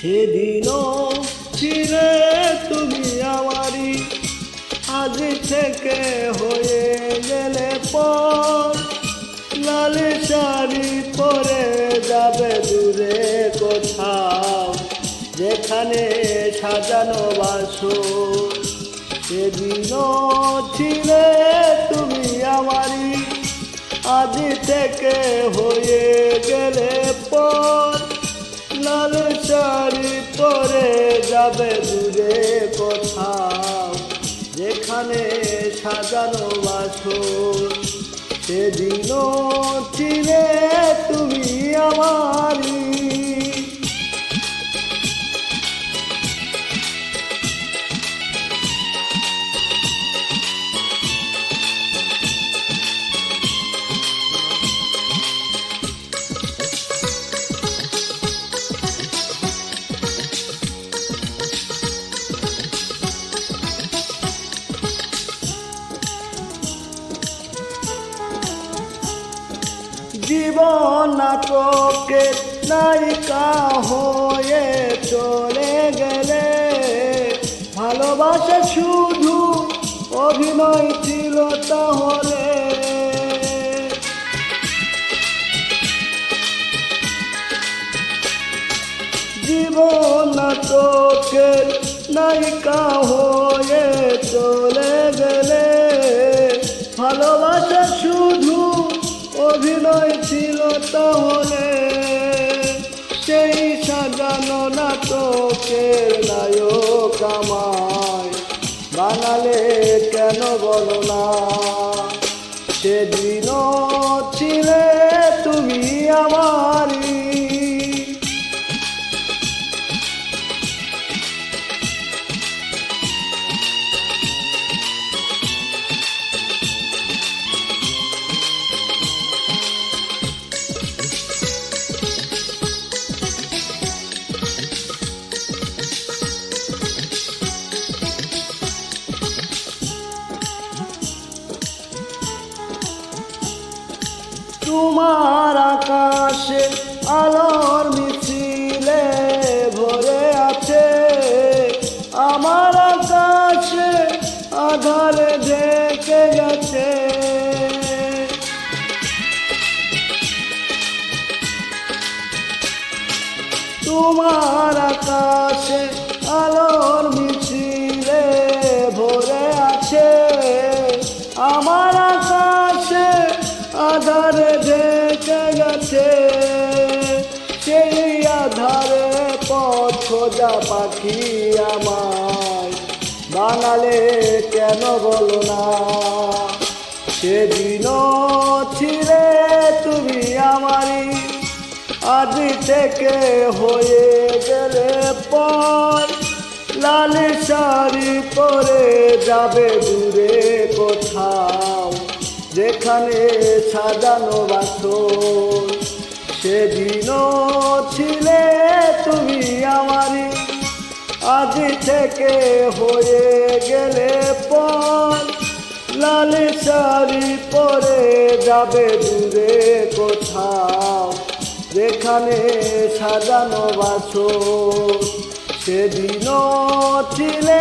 সেদিনও ছিলে তুমি আমারই, আজ থেকে হয়ে গেলে পর। লাল শাড়ি পরে যাবে দূরে কোথাও, যেখানে সাজানো বাসর। সেদিনও ছিলে তুমি আমারই, আজ থেকে হয়ে গেলে পর। লাল শাড়ি পরে যাবে দূরে কোথাও, যেখানে সাজানো বাসর। সেদিনও ছিলে তুমি আমারই। জীবন নাটকের নায়িকা হয়ে চলে গেলে, ভালোবাসা শুধু অভিনয় ছিল তাহলে। জীবন নাটকের নায়িকা হয়ে চলে গেলে, ভালোবাসা শুধু অভিনয় ছিল তাহলে। সেই সাজানো নাটকের নায়ক আমায় বানালে কেন বলো না? সেদিনও ছিলে তুমি আমারই। তোমার আকাশে আলোর মিছিলে ভরে আছে, আমার আকাশে আধারে ঢেকে গেছে। তোমার আকাশে আলোর মিছিলে ভরে আছে, আমার আকাশে আধারে ঢেকে গেছে। সেই আধারে পথ খোঁজা পাখি আমায় বানালে কেন বলো না? সেদিনও ছিলে তুমি আমারই, আজ থেকে হয়ে গেলে পর। লাল শাড়ি পরে যাবে দূরে কোথাও, যেখানে সাজানো বাসর। সেদিনও ছিলে তুমি আমারই, আজ থেকে হয়ে গেলে পর। লাল শাড়ি পরে যাবে দূরে কোথাও, যেখানে সাজানো বাসর। সেদিনও ছিলে